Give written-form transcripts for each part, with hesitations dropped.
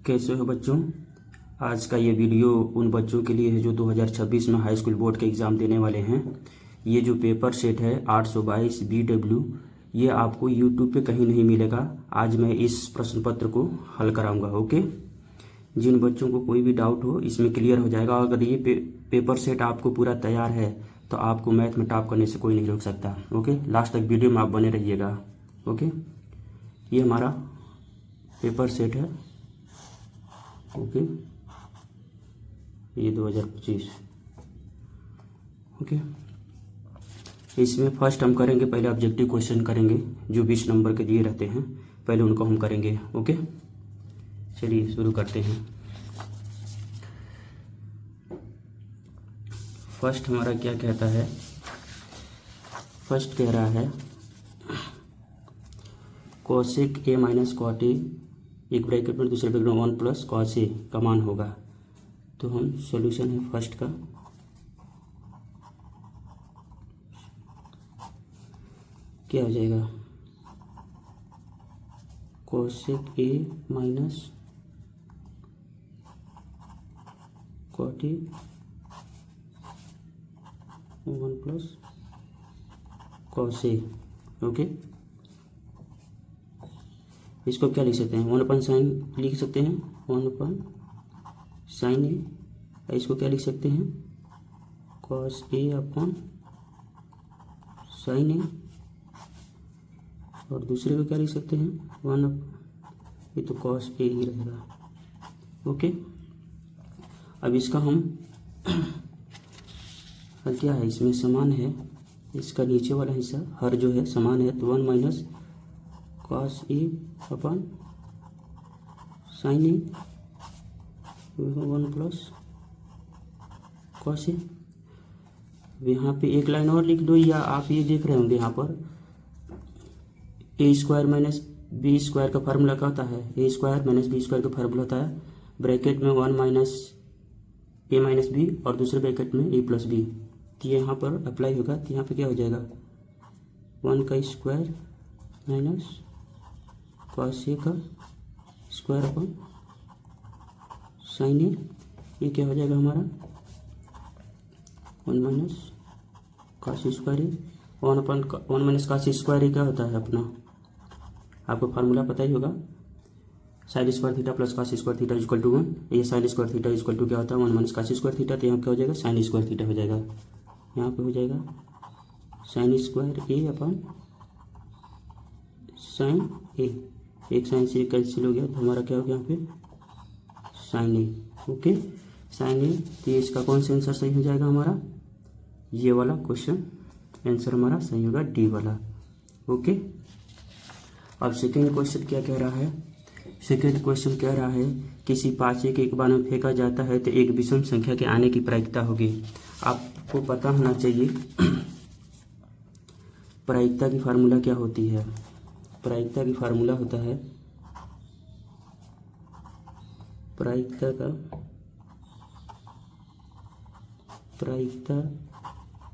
कैसे हो बच्चों। आज का ये वीडियो उन बच्चों के लिए है जो 2026 में हाई स्कूल बोर्ड के एग्ज़ाम देने वाले हैं। ये जो पेपर सेट है 822 BW, ये आपको यूट्यूब पे कहीं नहीं मिलेगा। आज मैं इस प्रश्न पत्र को हल कराऊंगा। ओके, जिन बच्चों को कोई भी डाउट हो इसमें क्लियर हो जाएगा। अगर ये पेपर सेट आपको पूरा तैयार है तो आपको मैथ में टॉप करने से कोई नहीं रोक सकता। ओके, लास्ट तक वीडियो में आप बने रहिएगा। ओके, ये हमारा पेपर सेट है। ओके, ये 2025। ओके, इसमें फर्स्ट हम करेंगे, पहले ऑब्जेक्टिव क्वेश्चन करेंगे जो 20 नंबर के दिए रहते हैं, पहले उनको हम करेंगे। ओके, चलिए शुरू करते हैं। फर्स्ट हमारा क्या कहता है, फर्स्ट कह रहा है cosec A minus cot A, एक ब्रैकेट में दूसरे ब्रैकेट में 1 प्लस कॉस ए का मान होगा। तो हम सॉल्यूशन है फर्स्ट का, क्या हो जाएगा, cosec A minus cot A 1 plus cos A. Okay, इसको क्या लिख सकते हैं, 1 अपन साइन लिख सकते हैं, 1 अपन साइन ए। इसको क्या लिख सकते हैं, कॉस ए अपन साइन ए। और दूसरे को क्या लिख सकते हैं, 1, ये तो कॉस ए ही रहेगा। ओके, अब इसका हम क्या है, इसमें समान है, इसका नीचे वाला हिस्सा हर जो है समान है, तो 1 minus cos A upon sign A 1 plus cos ए। यहाँ पे एक लाइन और लिख दो, या आप ये देख रहे होंगे यहाँ पर ए स्क्वायर माइनस बी स्क्वायर का फार्मूला क्या होता है, ए स्क्वायर माइनस बी स्क्वायर का फार्मूला होता है ब्रैकेट में 1 माइनस ए माइनस बी और दूसरे ब्रैकेट में ए प्लस बी। तो ये यहाँ पर अप्लाई होगा, तो यहाँ पे क्या हो जाएगा, 1 का स्क्वायर माइनस कॉस ए का स्क्वायर अपन साइन ए। ये क्या हो जाएगा हमारा, 1 minus cos square A. 1 minus cos square A क्या होता है अपना, आपको फार्मूला पता ही होगा, sine square theta plus cos square theta equal to 1। ये sine square theta equal to क्या होता है, 1 माइनस कॉस स्क्वायर थीटा। तो यहाँ क्या हो जाएगा, साइन स्क्वायर थीटा हो जाएगा। यहाँ पे हो जाएगा साइन स्क्वायर ए अपन साइन ए, एक साइन से कैंसिल हो गया, तो हमारा क्या हो गया यहाँ पे साइन ए। ओके, साइन ए। तो ये इसका कौन सा आंसर सही हो जाएगा हमारा, ये वाला क्वेश्चन आंसर हमारा सही होगा, डी वाला। ओके, अब सेकेंड क्वेश्चन क्या कह रहा है, सेकेंड क्वेश्चन कह रहा है किसी पाचे के एक बार में फेंका जाता है तो एक विषम संख्या के आने की प्रायिकता होगी। आपको पता होना चाहिए प्रायिकता की फार्मूला क्या होती है। प्रायिकता की फार्मूला होता है, प्रायिकता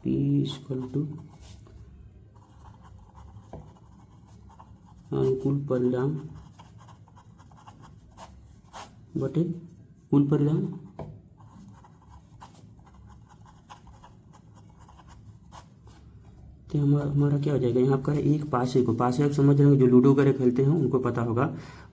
P इक्वल टू अनुकूल परिणाम बटे कुल परिणाम। तो हमारा क्या हो जाएगा, यहाँ पर एक पासे को समझ रहे हैं, जो लूडो वगैरह खेलते हैं उनको पता होगा,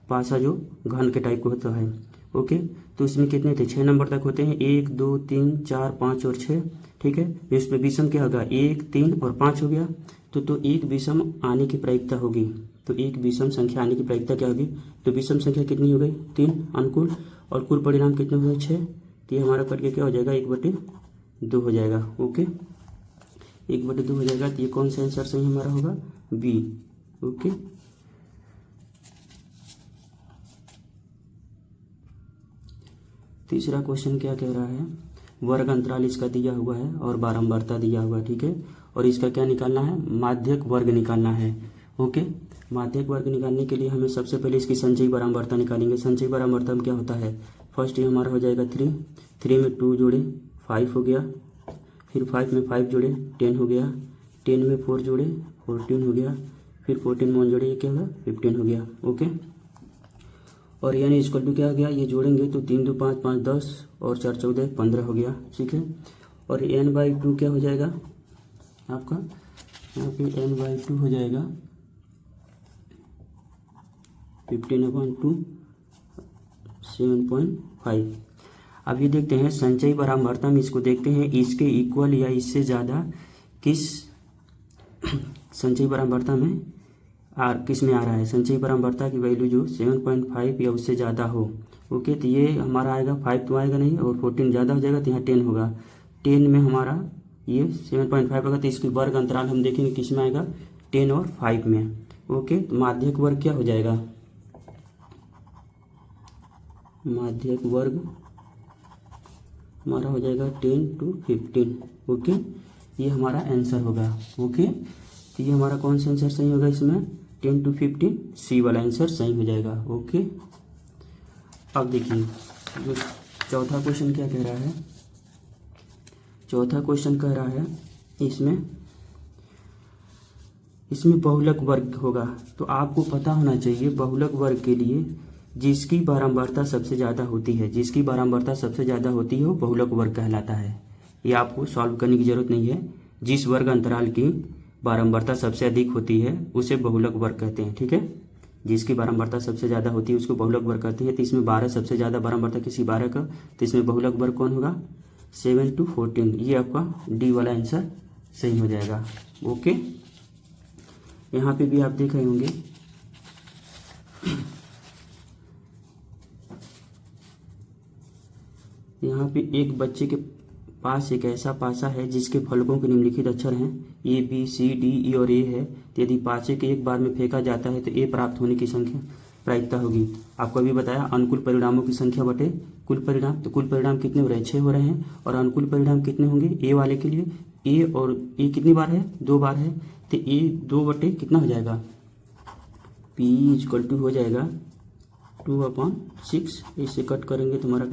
पासा जो घन के टाइप को होता है। ओके, तो इसमें कितने थे, 6 नंबर तक होते हैं, 1 2 3 4 5 और 6। ठीक है, इसमें विषम क्या होगा, 1 3 और 5 हो गया। तो एक विषम आने की प्रायिकता होगी, तो एक विषम संख्या आने की प्रायिकता क्या होगी, तो विषम संख्या कितनी हो गई, 3 अनुकूल, और कुल परिणाम कितने हुए, 6। तो ये हमारा करके क्या हो जाएगा, 1/2 हो जाएगा। ओके, 1/2 हो जाएगा। तो ये कौन सा आंसर सही हमारा होगा, बी। ओके, तीसरा क्वेश्चन क्या कह रहा है, वर्ग अंतराल इसका दिया हुआ है और बारंबारता दिया हुआ है। ठीक है, और इसका क्या निकालना है, माध्यक वर्ग निकालना है। ओके, माध्यक वर्ग निकालने के लिए हमें सबसे पहले इसकी संचयी बारंबारता निकालेंगे। संचयी बारंबारता में क्या होता है, फर्स्ट ये हमारा हो जाएगा 3 में 2 जोड़े 5 हो गया, फिर 5 में 5 जोड़े 10 हो गया, 10 में 4 जोड़े 14 हो गया, फिर 14 में 1 जोड़े ये क्या होगा 15 हो गया। ओके, और n इक्वल टू क्या हो गया, ये जोड़ेंगे तो 3 2 5 5 10 और 4 14 15 हो गया, ठीक है। और n/2 क्या हो जाएगा आपका, यहाँ पे n/2 हो जाएगा 15/2 7.5। अब ये देखते हैं संचयी बारंबारता में, इसको देखते हैं इसके इक्वल या इससे ज़्यादा किस संचयी बारंबारता में किस में आ रहा है। संचयी बारंबारता की वैल्यू जो 7.5 या उससे ज़्यादा हो, ओके। तो ये हमारा आएगा 5 तो आएगा नहीं, और 14 ज़्यादा हो जाएगा तो यहाँ 10 होगा। 10 में हमारा ये 7.5 होगा, तो इसकी वर्ग अंतराल हम देखेंगे किस में आएगा, 10 और 5 में, ओके। तो माध्यक वर्ग क्या हो जाएगा, माध्यक वर्ग हमारा हो जाएगा 10 to 15, ओके। ये हमारा आंसर होगा, ओके। तो ये हमारा कौन सा आंसर सही होगा इसमें, 10 to 15 सी वाला आंसर सही हो जाएगा, ओके। अब देखिए जो चौथा क्वेश्चन क्या कह रहा है, चौथा क्वेश्चन कह रहा है इसमें बहुलक वर्ग होगा। तो आपको पता होना चाहिए बहुलक वर्ग के लिए जिसकी बारंबारता सबसे ज़्यादा होती है, जिसकी बारंबारता सबसे ज़्यादा होती है वो बहुलक वर्ग कहलाता है। ये आपको सॉल्व करने की ज़रूरत नहीं है। जिस वर्ग अंतराल की बारंबारता सबसे अधिक होती है उसे बहुलक वर्ग कहते हैं, ठीक है। जिसकी बारंबारता सबसे ज़्यादा होती है उसको बहुलक वर्ग कहते हैं। तो इसमें 12 सबसे ज़्यादा बारंबारता किसी 12 का, तो इसमें बहुलक वर्ग कौन होगा, 7 to 14। ये आपका डी वाला आंसर सही हो जाएगा, ओके। यहाँ पे भी आप देख रहे होंगे यहाँ पे एक बच्चे के पास एक ऐसा पासा है जिसके फलकों के निम्नलिखित अक्षर हैं A B C D E और A है। तो यदि पासे के एक बार में फेंका जाता है तो A प्राप्त होने की संख्या प्रायिकता होगी। आपको अभी बताया अनुकूल परिणामों की संख्या बटे कुल परिणाम। तो कुल परिणाम कितने हो रहे हैं, 6 हो रहे हैं। और अनुकूल परिणाम कितने होंगे A वाले के लिए, A और A कितनी बार है, 2 बार है। तो A 2 बटे कितना हो जाएगा, P इक्वल टू हो जाएगा 2/6। इसे कट करेंगे तो हमारा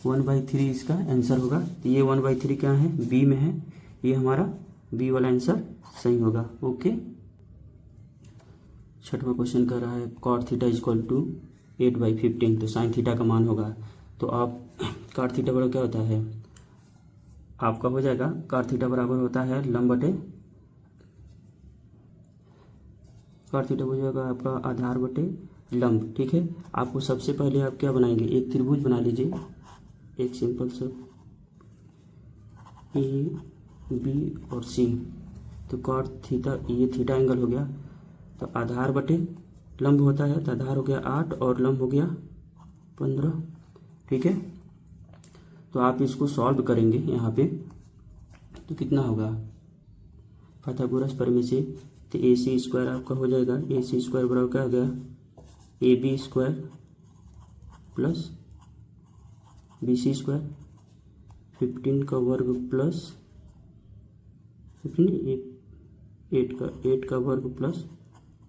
1/3 इसका आंसर होगा। तो ये 1/3 क्या है, बी में है। ये हमारा बी वाला आंसर सही होगा, ओके। छठवां क्वेश्चन कर रहा है cot थीटा इक्वल टू 8/15। तो साइन थीटा का मान होगा। तो आप cot थीटा बराबर क्या होता है, आपका हो जाएगा cot थीटा बराबर होता है लंब बटे, cot थीटा हो जाएगा आपका आधार बटे लंब, ठीक है। आपको सबसे पहले आप क्या बनाएंगे, एक त्रिभुज बना लीजिए, एक सिंपल सा ए बी और सी। तो कॉट थीटा, ये थीटा एंगल हो गया। तो आधार बटे लंब होता है, तो आधार हो गया 8 और लंब हो गया 15, ठीक है। तो आप इसको सॉल्व करेंगे यहाँ पे तो कितना होगा, पाइथागोरस प्रमेय से। तो ए सी स्क्वायर आपका हो जाएगा, ए सी स्क्वायर बराबर क्या हो गया, A B square plus B C square, 15 का वर्ग प्लस 8 का वर्ग प्लस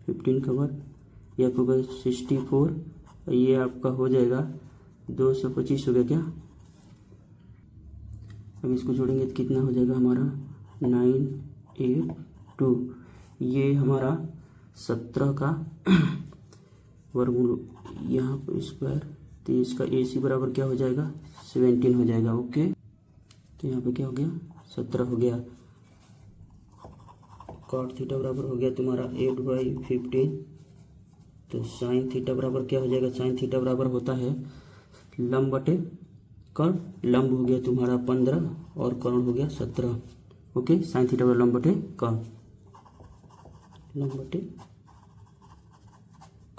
15 का वर्ग, ये आपको होगा 64। ये आपका हो जाएगा 225 हो गया क्या। अब इसको जोड़ेंगे तो कितना हो जाएगा हमारा 982। ये हमारा 17 का वर्गमूल यहाँ पर स्क्वायर। तो इसका ए सी बराबर क्या हो जाएगा, 17 हो जाएगा, ओके। तो यहाँ पे क्या हो गया, 17 हो गया। कॉट थीटा बराबर हो गया तुम्हारा 8/15। तो साइन थीटा बराबर क्या हो जाएगा, साइन थीटा बराबर होता है लंब बटे कर्ण। लंब हो गया तुम्हारा 15 और कर्ण हो गया 17, ओके। साइन थीटा बराबर लंब बटे कर्ण, लंब बटे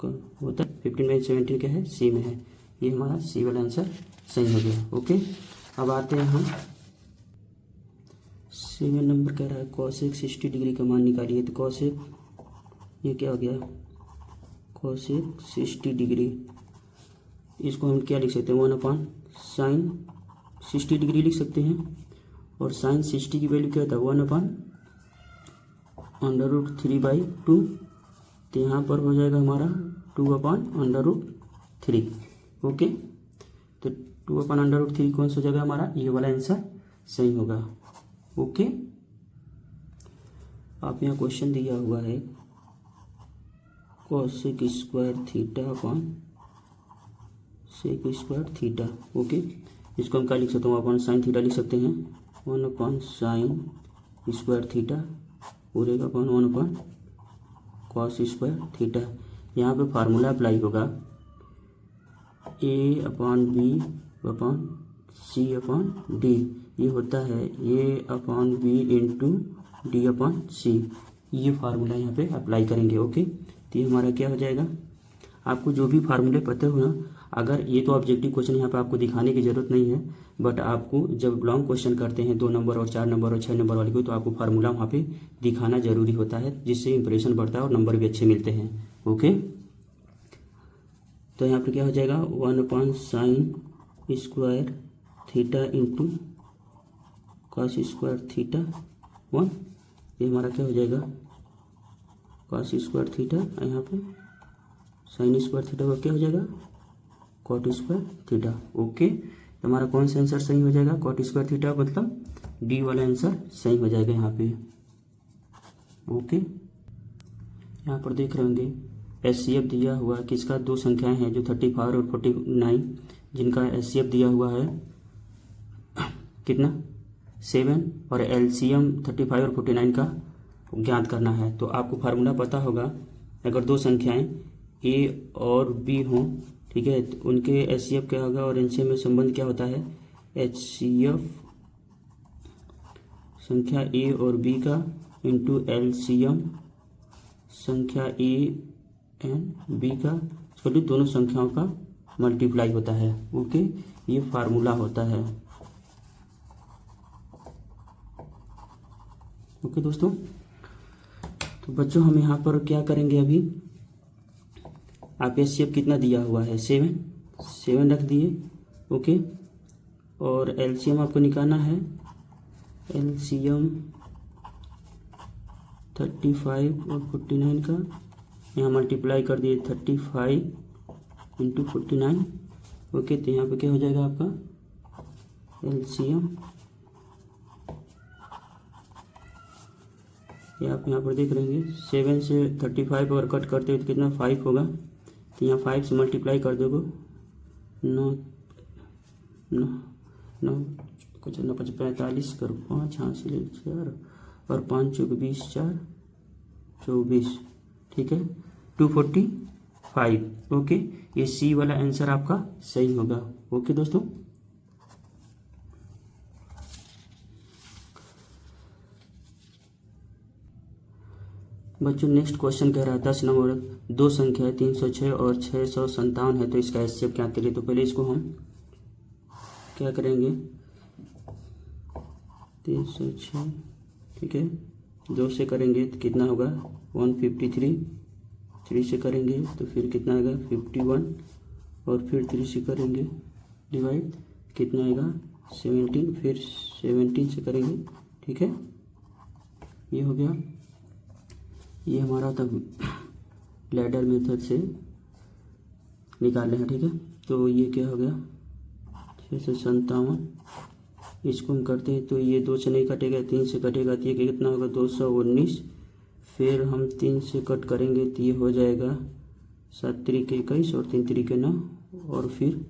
कर्ण होता है। 15/17 क्या है, सी में है। ये हमारा सी वाला आंसर सही हो गया, ओके। अब आते हैं हम 7 नंबर कह रहा है कॉसेक 60 डिग्री का मान निकालिए। तो कॉसेक ये क्या हो गया, कॉसेक 60 डिग्री, इसको हम क्या लिख सकते हैं, 1/sin 60 डिग्री लिख सकते हैं। और sin 60 की वैल्यू क्या होता है, 1/√3/2। तो यहाँ पर हो जाएगा हमारा 2/√3, ओके। तो 2/√3 कौन सा हो जाएगा हमारा, ये वाला आंसर सही होगा, ओके। आप यहाँ क्वेश्चन दिया हुआ है cosec square theta upon sec square theta. Okay, इसको हम क्या लिख सकते हैं, अपन साइन थीटा लिख सकते हैं, 1 अपॉन साइन स्क्वायर थीटा पूरे का upon 1 upon cos square theta. यहाँ पे फार्मूला अप्लाई होगा A upon B upon C upon D, ये होता है A upon B into D upon C, ये फार्मूला यहाँ पे अप्लाई करेंगे। ओके, तो ये हमारा क्या हो जाएगा, आपको जो भी फार्मूले पता हो ना, अगर ये तो ऑब्जेक्टिव क्वेश्चन यहाँ पे आपको दिखाने की ज़रूरत नहीं है, बट आपको जब लॉन्ग क्वेश्चन करते हैं 2 नंबर और 4 नंबर और 6 नंबर वाले को, तो आपको फार्मूला वहाँ पे दिखाना जरूरी होता है, जिससे इंप्रेशन बढ़ता है और नंबर भी अच्छे मिलते हैं। ओके, तो यहाँ पे क्या हो जाएगा, 1 upon sine square theta into cos square theta 1, ये हमारा क्या हो जाएगा, कॉस स्क्वायर थीटा, यहाँ पे साइन स्क्वायर थीटा का क्या हो जाएगा, कॉट स्क्वायर थीटा। ओके, तो हमारा कौन सा आंसर सही हो जाएगा, कॉट स्क्वायर थीटा, मतलब डी वाला आंसर सही हो जाएगा यहाँ पे। ओके, यहाँ पर देख रहे होंगे एचसीएफ दिया हुआ किसका, 2 संख्याएं हैं जो 35 और 49, जिनका एचसीएफ दिया हुआ है कितना 7, और एलसीएम 35 और 49 का ज्ञात करना है। तो आपको फार्मूला पता होगा, अगर 2 संख्याएं ए और बी हों, ठीक है, तो उनके एचसीएफ क्या होगा और एलसीएम में संबंध क्या होता है, एचसीएफ संख्या ए और बी का इंटू एलसीएम संख्या ए एंड बी का, इसको दोनों संख्याओं का मल्टीप्लाई होता है। ओके, ये फार्मूला होता है। ओके दोस्तों, तो बच्चों हम यहाँ पर क्या करेंगे, अभी आप एचसीएफ कितना दिया हुआ है, 7 रख दिए। ओके, और एलसीएम आपको निकालना है, एलसीएम 35 और 49 का यहाँ मल्टीप्लाई कर दिए, 35 इंटू 49। ओके, तो यहाँ पे क्या हो जाएगा आपका एलसीएम, ये आप यहाँ पर देख रहे हैं 7 से 35 अगर कट करते हो तो कितना 5 होगा, तो यहाँ 5 से मल्टीप्लाई कर दोगे, 9 कुछ 9 5 45 करो 5 हाँ से 4 और 5 चौक 20 4 24, ठीक है 245। ओके, ये सी वाला आंसर आपका सही होगा। ओके दोस्तों, बच्चों नेक्स्ट क्वेश्चन कह रहा है 10 नंबर, 2 संख्या 306 और 657 है, तो इसका एचसीएफ क्या करें। तो पहले इसको हम क्या करेंगे, 306, ठीक है, 2 से करेंगे तो कितना होगा 153, 3 से करेंगे तो फिर कितना आएगा 51, और फिर 3 से करेंगे डिवाइड कितना आएगा 17, फिर 17 से करेंगे, ठीक है, ये हो गया। ये हमारा तब लैडर मेथड से निकाल रहे हैं, ठीक है। तो ये क्या हो गया 657, इसको हम करते हैं तो ये 2 से नहीं कटेगा, 3 से कटेगा, तो ये कितना होगा 219, फिर हम 3 से कट करेंगे तो ये हो जाएगा 7 तरीके 21 और 3 तरीके 9, और फिर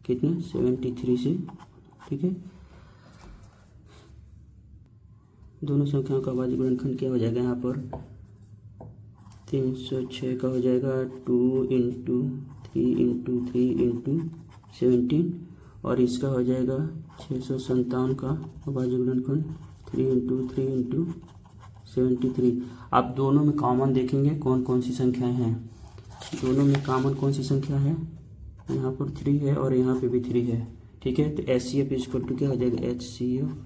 कितना 73 से, ठीक है। दोनों संख्याओं का भाज्य गुणनखंड क्या हो जाएगा, यहाँ पर 306 का हो जाएगा 2 इंटू 3 इंटू 3 इंटू 17, और इसका हो जाएगा 657 का भाज्य गुणनखंड 3 इंटू 3 इंटू 73। आप दोनों में कॉमन देखेंगे कौन कौन सी संख्याएं हैं, दोनों में कॉमन कौन सी संख्या है, यहाँ पर 3 है और यहाँ पे भी 3 है, ठीक है। तो H C F equal to क्या हो जाएगा, एच सी एफ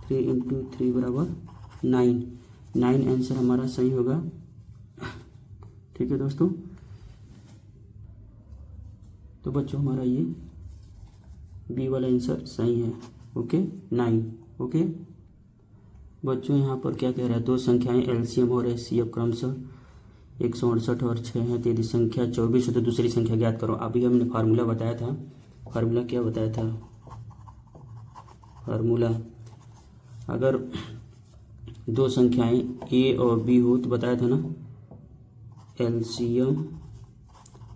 3 इंटू 3 बराबर 9 आंसर हमारा सही होगा, ठीक है दोस्तों। तो बच्चों हमारा ये बी वाला आंसर सही है, ओके 9। ओके बच्चों, यहाँ पर क्या कह रहा है, 2 संख्याएं एलसीएम और एचसीएफ क्रमशः 168 और 6 है, तो यदि संख्या 24 है तो दूसरी संख्या ज्ञात करो। अभी हमने फार्मूला बताया था, फार्मूला क्या बताया था, फार्मूला अगर दो संख्याएं ए और बी हो तो बताया था ना, एलसीएम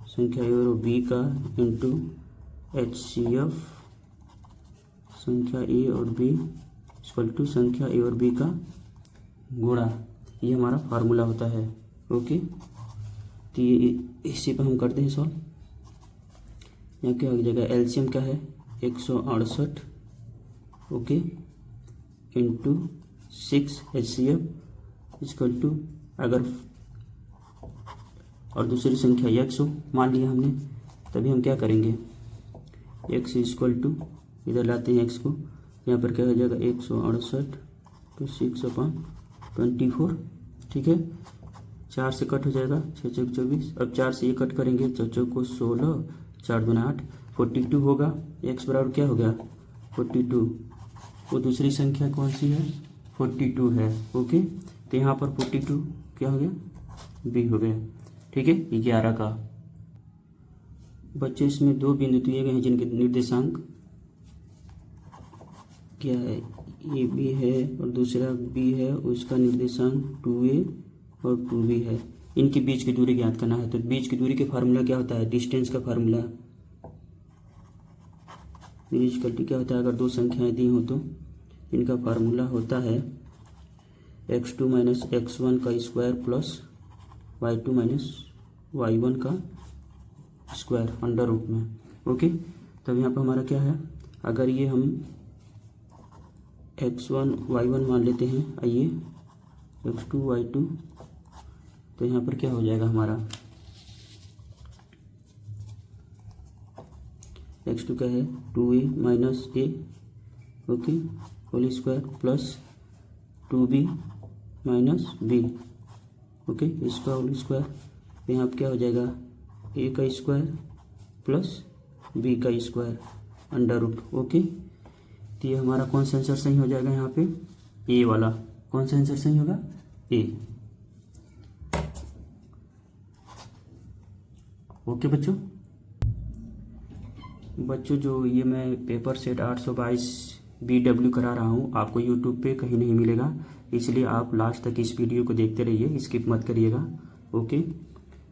संख्या ए और बी का इंटू HCF संख्या ए और बी इक्वल टू संख्या ए और बी का गुणा, ये हमारा फार्मूला होता है। ओके, तो ये इसी पर हम करते हैं सॉल्व। यहाँ क्या हो जाएगा, एलसीएम क्या है 168, okay, into 6 HCF equal to, अगर और दूसरी संख्या x हो मान लिया हमने, तभी हम क्या करेंगे, x इक्वल टू, इधर लाते हैं x को, यहाँ पर क्या हो जाएगा 168 तो 6/24, ठीक है, 4 से कट हो जाएगा, 6 चौक 24, अब 4 से ये कट करेंगे, 4 चौक को 16, 4 दूना 8, 42 होगा, x बराबर क्या हो गया 42, वो दूसरी संख्या कौन सी है 42 है। ओके, तो यहाँ पर 42 क्या हो गया b हो गया, ठीक है, 11 का। बच्चे इसमें दो बिंदु दिए गए हैं जिनके निर्देशांक क्या है, ए बी है और दूसरा बी है, उसका निर्देशांक 2a और 2b है। इनके बीच की दूरी ज्ञात करना है, तो बीच की दूरी के फार्मूला क्या होता है, डिस्टेंस का फार्मूला, इक्वल क्या होता है, अगर दो संख्याएं दी हो तो इनका फार्मूला होता है x2 माइनस x1 का स्क्वायर प्लस y2 माइनस y1 का स्क्वायर अंडर रूट में। ओके, तब यहाँ पर हमारा क्या है, अगर ये हम x1 y1 मान लेते हैं, आइए x2 y2, तो यहाँ पर क्या हो जाएगा हमारा, x2 क्या है 2a minus a, okay, whole square plus 2b minus b, okay, इसका होल स्क्वायर, तो यहाँ पर क्या हो जाएगा a का स्क्वायर प्लस b का स्क्वायर अंडर रूट। ओके, तो ये हमारा कौन सा आंसर सही हो जाएगा, यहाँ पे ए वाला, कौन सा आंसर सही होगा ए। ओके बच्चों जो ये मैं पेपर सेट 822 BW करा रहा हूँ, आपको यूट्यूब पे कहीं नहीं मिलेगा, इसलिए आप लास्ट तक इस वीडियो को देखते रहिए, स्किप मत करिएगा। ओके,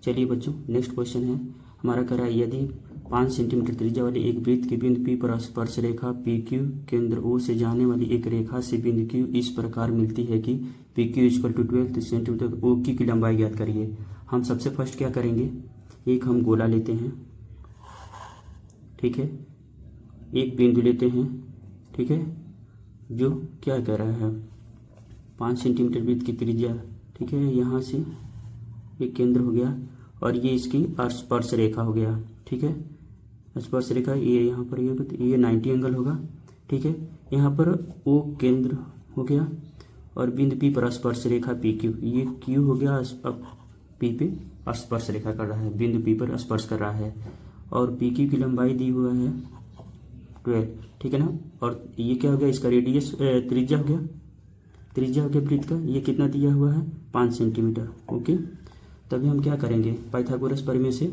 चलिए बच्चों नेक्स्ट क्वेश्चन है हमारा, करा यदि 5 सेंटीमीटर त्रिज्या वाली एक वृत्त के बिंदु P पर स्पर्श रेखा PQ केंद्र O से जाने वाली एक रेखा से बिंदु Q इस प्रकार मिलती है कि PQ equal to 12 centimetre, OQ की लंबाई ज्ञात करिए। हम सबसे फर्स्ट क्या करेंगे, एक हम गोला लेते हैं, ठीक है, एक बिंदु लेते हैं, ठीक है, जो क्या कह रहा है 5 सेंटीमीटर वृत्त की त्रिज्या, ठीक है, यहाँ से एक केंद्र हो गया और ये इसकी स्पर्श रेखा हो गया, ठीक है, स्पर्श रेखा ये यहाँ पर ये 90 एंगल होगा, ठीक है, यहाँ पर O केंद्र हो गया और बिंदु P पर स्पर्श रेखा PQ, ये Q हो गया, अब P पे स्पर्श रेखा कर रहा है, बिंदु P पर स्पर्श कर रहा है, और PQ की लंबाई दी हुआ है 12, ठीक है ना, और ये क्या हो गया, इसका रेडियस त्रिज्या हो गया, वृत्त का ये कितना दिया हुआ है 5 सेंटीमीटर। ओके, तभी हम क्या करेंगे, पाइथागोरस प्रमेय से,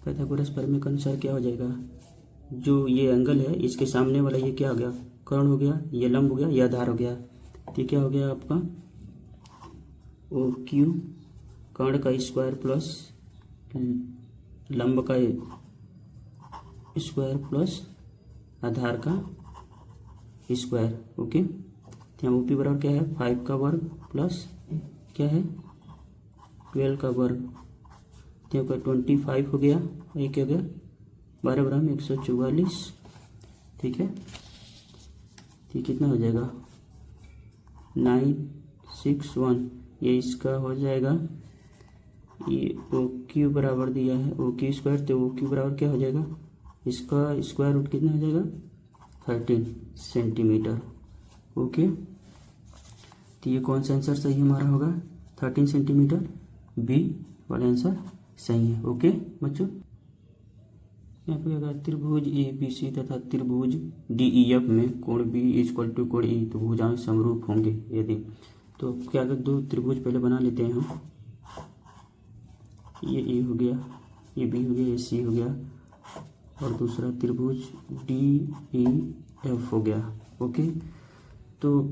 पाइथागोरस प्रमेय के अनुसार क्या हो जाएगा, जो ये एंगल है इसके सामने वाला ये क्या हो गया, कर्ण हो गया, ये लंब हो गया, यह आधार हो गया, तो क्या हो गया आपका OQ कर्ण का स्क्वायर प्लस लंब का स्क्वायर प्लस आधार का स्क्वायर। ओके, तो यहाँ OP बराबर क्या है 5 का वर्ग प्लस क्या है 12 का वर्ग, तो यहाँ पर 25 हो गया, ये क्या हो गया 12 बराबर 144, ठीक है, तो कितना हो जाएगा 961, ये इसका हो जाएगा, ये OQ बराबर दिया है OQ स्क्वायर, तो OQ बराबर क्या हो जाएगा, इसका स्क्वायर रूट कितना हो जाएगा 13 सेंटीमीटर। ओके, तो ये कौन सा आंसर सही हमारा होगा 13 सेंटीमीटर, बी वाला आंसर सही है। ओके बच्चों, यहाँ पे अगर त्रिभुज ABC तथा त्रिभुज DEF में कोण B इक्वल टू कोण E, तो भुजाएं समरूप होंगे यदि, तो क्या अगर दो त्रिभुज पहले बना लेते हैं हम, ये A हो गया, ये B हो गया, ये C हो गया, और दूसरा त्रिभुज DEF हो गया। ओके, तो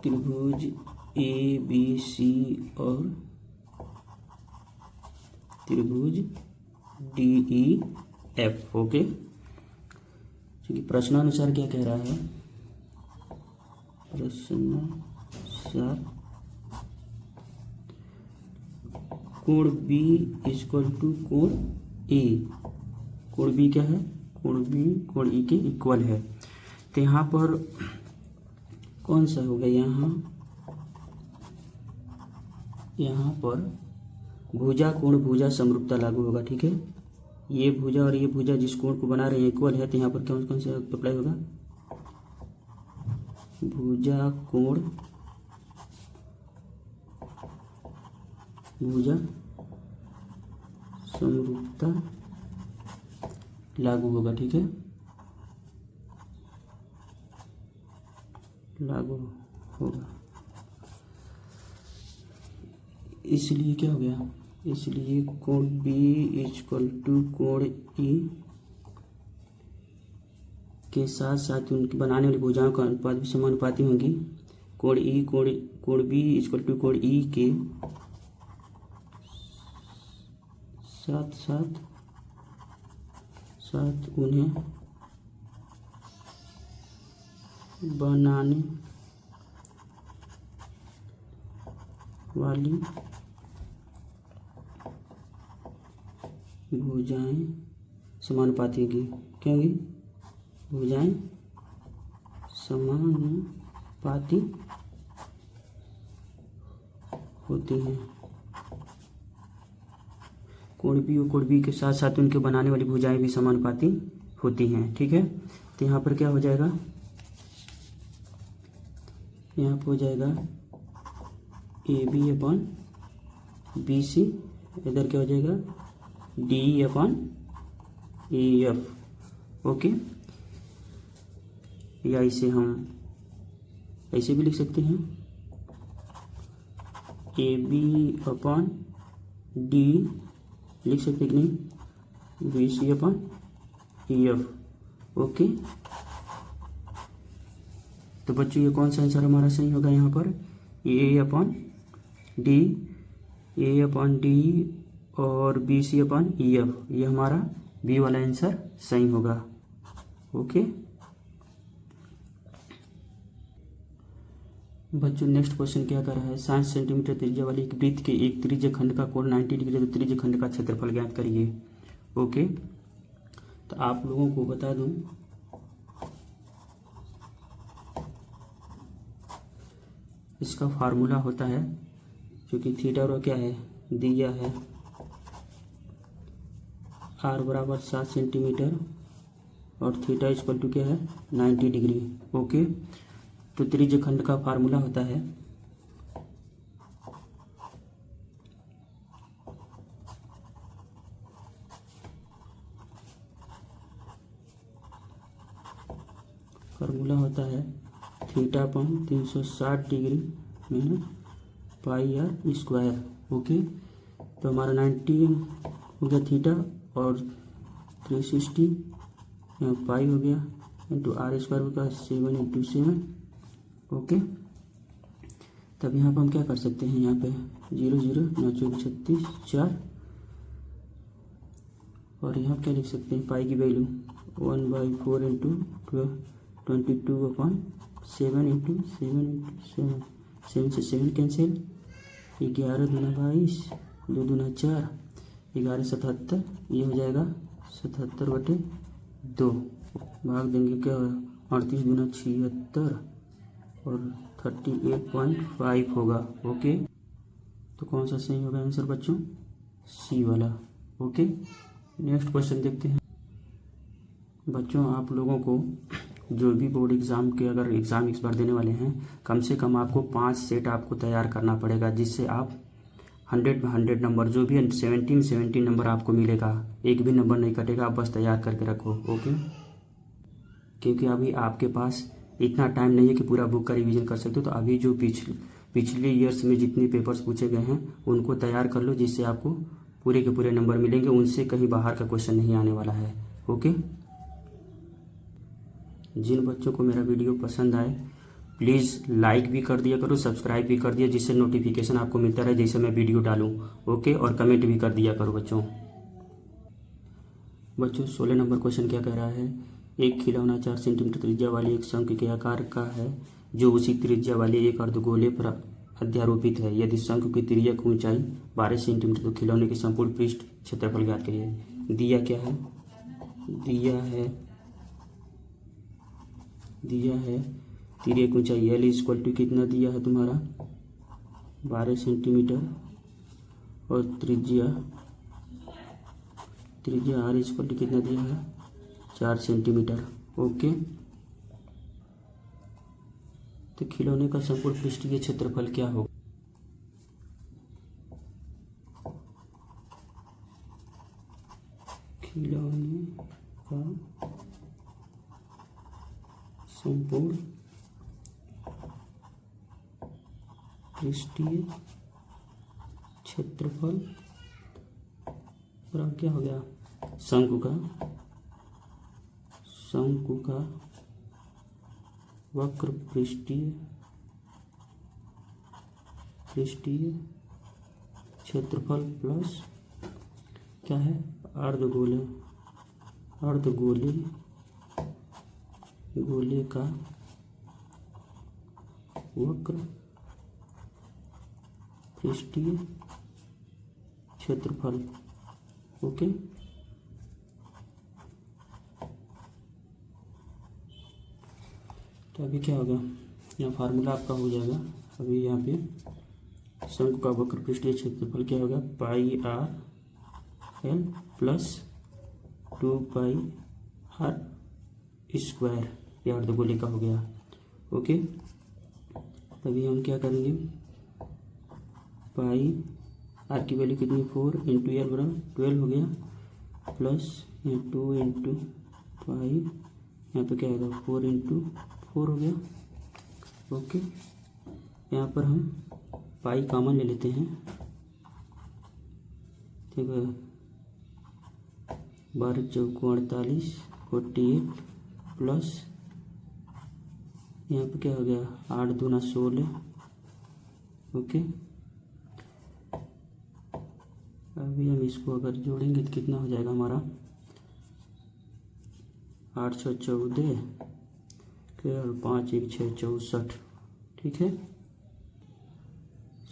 त्रिभुज ए बी सी और त्रिभुज डी ई एफ। ओके, चलिए प्रश्नानुसार क्या कह रहा है, प्रश्नानुसार कोण बी इक्वल टू कोण ए, कोण बी क्या है, कोण बी कोण ई के इक्वल है। तो यहाँ पर कौन सा होगा, यहाँ पर भुजा कोण भुजा समरूपता लागू होगा। ठीक है, ये भुजा और ये भुजा जिस कोण को बना रहे हैं इक्वल है, तो यहाँ पर कौन कौन सा अप्लाई होगा, भुजा कोण भुजा समरूपता लागू होगा। ठीक है, लागू होगा, इसलिए क्या हो गया, इसलिए कोण बी इक्वल टू कोण ई के साथ साथ उनकी बनाने वाली भुजाओं का अनुपात भी समानुपाती होंगी। कोण बी इक्वल टू कोण ई के साथ साथ उन्हें बनाने वाली भुजाएं समानुपाती होगी। क्या होगी, भुजाएं समानुपाती होती हैं। कोण बी और कोण बी के साथ साथ उनके बनाने वाली भुजाएं भी समानुपाती होती हैं। ठीक है, तो यहाँ पर क्या हो जाएगा, यहाँ पर हो जाएगा A B upon B C, इधर क्या हो जाएगा D upon A F. Okay, या इसे हम ऐसे भी लिख सकते हैं, ए बी अपॉन डी लिख सकते कि नहीं, B C upon E F. Okay, तो बच्चों ये कौन सा आंसर हमारा सही होगा, यहाँ पर ए अपॉन डी और B C upon E F, ये हमारा बी वाला आंसर सही होगा। ओके बच्चों, नेक्स्ट क्वेश्चन क्या कर रहा है, 60 सेंटीमीटर त्रिज्या वाली एक वृत्त के एक त्रिज्य खंड का कोण 90 डिग्री है, तो त्रिज्य खंड का क्षेत्रफल ज्ञात करिए। ओके, तो आप लोगों को बता दूं, इसका फार्मूला होता है, क्योंकि थीटा और क्या है दिया है, आर बराबर 7 सेंटीमीटर और थीटा इक्वल टू क्या है 90 डिग्री। ओके, तो त्रिज्य खंड का फार्मूला होता है थीटा अपॉन 360 डिग्री में पाई आर स्क्वायर। ओके, तो हमारा 90 हो गया थीटा और 360 पाई हो गया इंटू आर स्क्वायर होगा 7 इंटू 7। ओके, तब यहाँ पर हम क्या कर सकते हैं, यहाँ पे 0 0 9 4 36 4 और यहाँ क्या लिख सकते हैं, पाई की वैल्यू 1/4 इंटू 22 अपॉन 7 इंटू 7 7 से 7 कैंसिल, 11 दूना 22, 2 दूना 4, 11 77, ये हो जाएगा 77/2, भाग देंगे क्या 38 दूना 76 और 38.5 होगा। ओके, तो कौन सा सही होगा आंसर बच्चों, सी वाला। ओके, नेक्स्ट क्वेश्चन देखते हैं बच्चों। आप लोगों को जो भी बोर्ड एग्ज़ाम के अगर एग्ज़ाम इस बार देने वाले हैं, कम से कम आपको 5 सेट आपको तैयार करना पड़ेगा, जिससे आप 100 में 100 नंबर, जो भी 70 नंबर आपको मिलेगा, एक भी नंबर नहीं कटेगा, आप बस तैयार करके रखो। ओके, क्योंकि अभी आपके पास इतना टाइम नहीं है कि पूरा बुक का रिवीजन कर सकते हो, तो अभी जो पिछले ईयर्स में जितने पेपर्स पूछे गए हैं उनको तैयार कर लो, जिससे आपको पूरे के पूरे नंबर मिलेंगे, उनसे कहीं बाहर का क्वेश्चन नहीं आने वाला है। ओके, जिन बच्चों को मेरा वीडियो पसंद आए प्लीज़ लाइक भी कर दिया करो, सब्सक्राइब भी कर दिया, जिससे नोटिफिकेशन आपको मिलता रहे जैसे मैं वीडियो डालूँ। ओके, और कमेंट भी कर दिया करो बच्चों। 16 नंबर क्वेश्चन क्या कह रहा है, एक खिलौना 4 सेंटीमीटर त्रिज्या वाली एक शंख के आकार का है जो उसी त्रिज्या वाले एक अर्धगोले पर अध्यारोपित है। यदि शंख की तिर्यक ऊंचाई 12 सेंटीमीटर तो खिलौने के संपूर्ण पृष्ठ क्षेत्रफल ज्ञात करिए। दिया क्या है, दिया है तिर्यक ऊंचाई एल इक्वल टू कितना दिया है तुम्हारा 12 सेंटीमीटर और त्रिज्या आर इक्वल टू कितना दिया है 4 सेंटीमीटर। ओके, तो खिलौने का संपूर्ण पृष्ठीय क्षेत्रफल क्या होगा, खिलौने का संपूर्ण पृष्ठीय क्षेत्रफल बराबर क्या हो गया, शंकु का वक्र पृष्ठीय क्षेत्रफल प्लस क्या है अर्धगोले का वक्र पृष्ठीय क्षेत्रफल। ओके, तो अभी क्या होगा, यहाँ फार्मूला आपका हो जाएगा। अभी यहाँ पे शंकु का वक्र पृष्ठीय क्षेत्रफल क्या होगा, pi R L plus 2 pi R square, ये अर्धगोले का हो गया। ओके, तभी हम क्या करेंगे, पाई आर की वैल्यू कितनी 4 इंटू एल बराबर 12 हो गया, प्लस यहाँ 2 इंटू पाई, यहाँ पे क्या होगा 4 इंटू 4 हो गया। ओके, यहाँ पर हम पाई कॉमन ले लेते हैं, ठीक है, 12 चौको 48 48 प्लस यहाँ पे क्या हो गया 8 दूना 16। ओके, अभी हम इसको अगर जोड़ेंगे तो कितना हो जाएगा हमारा 8 6 14 और 5 1 6 64। ठीक है,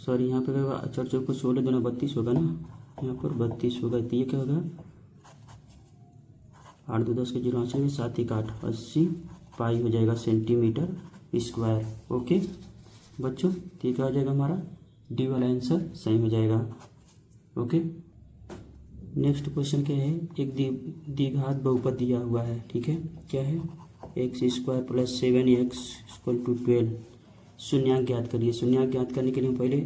सॉरी यहाँ पे क्या होगा 4 चौको 16 दूना 32 होगा ना, यहाँ पर 32 होगा, तो ये क्या होगा 8 2 10 के 0 8 7 1 8 80 पाई हो जाएगा सेंटीमीटर स्क्वायर। ओके बच्चों, तो ये क्या हो जाएगा हमारा डी वाला आंसर सही हो जाएगा। ओके, नेक्स्ट क्वेश्चन क्या है, एक द्विघात बहुपद दिया हुआ है। ठीक है, क्या है x square plus 7x equal to 12, शून्यांक ज्ञात करिए। शून्यांक ज्ञात करने के लिए पहले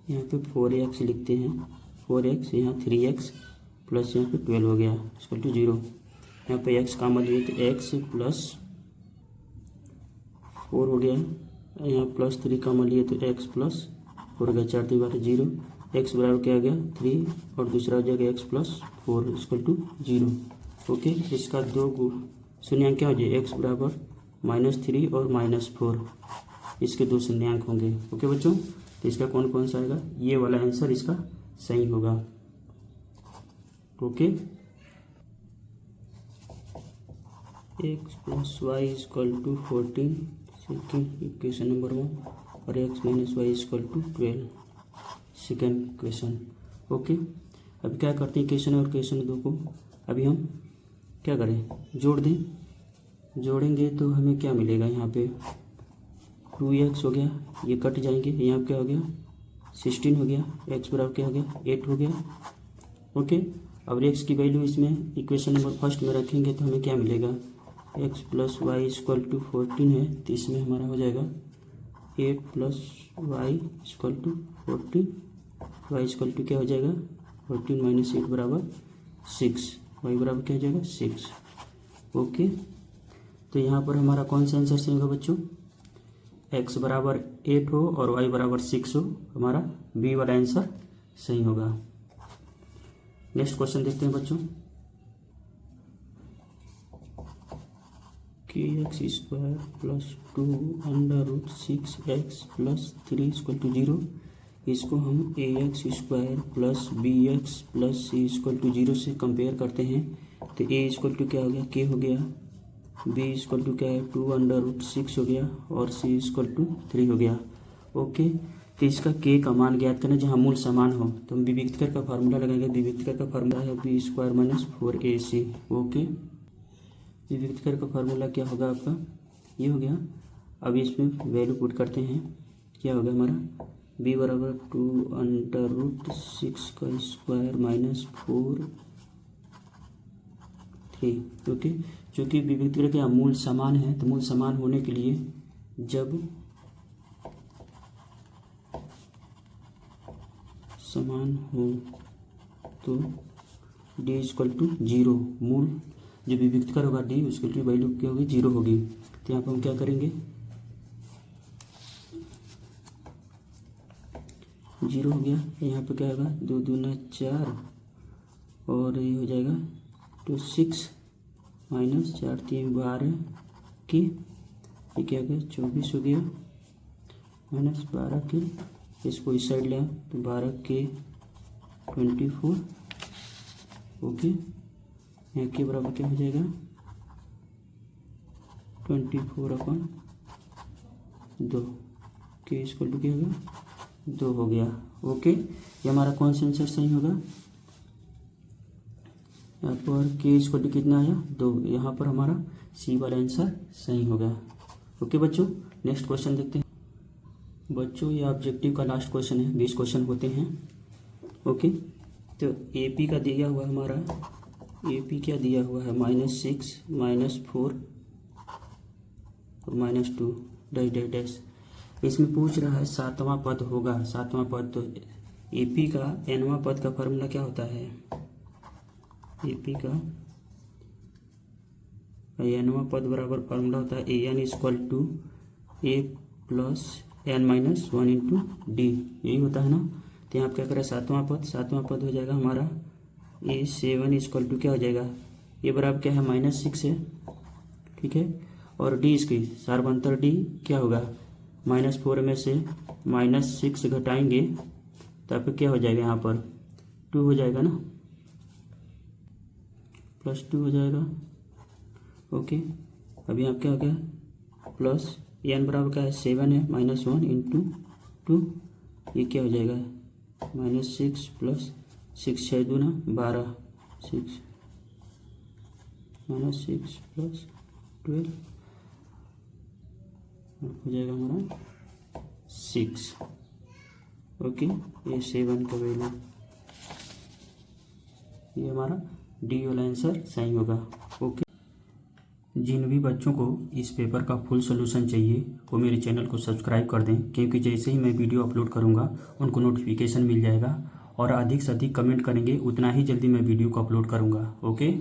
यहाँ पे 4x लिखते हैं, 4x यहाँ 3x प्लस यहाँ पे 12 हो गया इक्वल टू 0। यहाँ पे x का मतलब तो x प्लस 4 हो गया, यहाँ प्लस 3 का मान लिए तो x प्लस 4 हो गया, 4 3 12 0, x बराबर क्या आ गया 3 और दूसरा हो जाएगा x plus 4 equal to 0। Okay, इसका दो शून्यांक क्या हो जाए x बराबर -3 और -4, इसके दो शून्यांक होंगे। ओके बच्चों, तो इसका कौन कौन सा आएगा, ये वाला आंसर इसका सही होगा। Okay, x plus y equal to 14 second equation number 1 और x minus y equal to 12 second question. Okay, अब क्या करते हैं क्वेश्चन और क्वेश्चन दो को अभी हम क्या करें, जोड़ दें। जोड़ेंगे तो हमें क्या मिलेगा, यहाँ पे 2x हो गया, ये कट जाएंगे, यहाँ क्या हो गया 16 हो गया, x बराबर क्या हो गया 8 हो गया। ओके, अब x की वैल्यू इसमें इक्वेशन नंबर फर्स्ट में रखेंगे तो हमें क्या मिलेगा, x plus y equal to 14 है, तो इसमें हमारा हो जाएगा 8 plus y equal to 14, y equal to क्या हो जाएगा 14 माइनस 8 बराबर 6, वाई बराबर क्या हो जाएगा 6। ओके, तो यहाँ पर हमारा कौन सा आंसर सही होगा बच्चों, x बराबर 8 हो और y बराबर 6 हो, हमारा बी वाला आंसर सही होगा। नेक्स्ट क्वेश्चन देखते हैं बच्चों। kx² plus 2√6x plus 3 equal to 0। इसको हम ax² plus bx plus c equal to 0 से कंपेयर करते हैं। तो a इक्वल टू क्या हो गया, k हो गया, b इक्वल टू क्या है 2√6 हो गया और c इक्वल टू 3 हो गया। ओके, तो इसका k का मान ज्ञात करना जहाँ मूल समान हो, तो हम विविक्तकर का फार्मूला लगाएंगे। विविक्तकर का फार्मूला है b² - 4ac। ओके, विविक्तकर का फार्मूला क्या होगा आपका, ये हो गया। अब इसमें वैल्यू पुट करते हैं, क्या होगा हमारा b बराबर 2√6² - 4 ओके। चूँकि विविक्तकर के मूल समान है, तो मूल समान होने के लिए जब समान हो तो d इक्वल टू 0, मूल जो विविक्तकर होगा d उसकी वैल्यू क्या होगी, 0 होगी। तो यहाँ पर हम क्या करेंगे, 0 हो गया। यहाँ पे क्या होगा 2 दूना 4 और ये हो जाएगा 2 6 माइनस 4 3 12 की, ये क्या हो गया 24 हो गया माइनस 12 के, इसको इस साइड ले तो 12 के 24। ओके, यहाँ के बराबर क्या हो जाएगा 24/2 के इक्वल टू क्या होगा 2 हो गया। ओके, ये हमारा कौन सा आंसर सही होगा, यहाँ पर के इक्वल टू कितना आया 2, यहाँ पर हमारा सी वाला आंसर सही होगा। ओके बच्चों, नेक्स्ट क्वेश्चन देखते हैं। बच्चों ये ऑब्जेक्टिव का लास्ट क्वेश्चन है, 20 क्वेश्चन होते हैं। ओके, तो AP का दिया हुआ हमारा, AP क्या दिया हुआ है -6 -4 और -2 डैश डैश डैश। इसमें पूछ रहा है 7वां पद होगा, 7वां पद। तो AP का nवां पद का फार्मूला क्या होता है, AP का nवां पद बराबर फार्मूला होता है an equal to a plus n - 1 into D, यही होता है ना। तो यहाँ क्या करें 7वां पद हो जाएगा हमारा a7 इक्वल टू क्या हो जाएगा, ये बराबर क्या है -6 है, ठीक है। और डी इसकी सार्वंतर डी क्या होगा, -4 में से -6 घटाएंगे तो आपको क्या हो जाएगा, यहाँ पर 2 हो जाएगा ना, +2 हो जाएगा। ओके, अभी यहाँ क्या हो गया प्लस n बराबर क्या है 7 है -1 इंटू 2, ये क्या हो जाएगा -6 प्लस 6 6 दूना 12 6 -6 प्लस 12 हो जाएगा हमारा 6। ओके, ये 7 का वैल्यू, ये हमारा डी वाला आंसर सही होगा। ओके, जिन भी बच्चों को इस पेपर का फुल सॉल्यूशन चाहिए वो मेरे चैनल को सब्सक्राइब कर दें, क्योंकि जैसे ही मैं वीडियो अपलोड करूंगा उनको नोटिफिकेशन मिल जाएगा, और अधिक से अधिक कमेंट करेंगे उतना ही जल्दी मैं वीडियो को अपलोड करूंगा। ओके।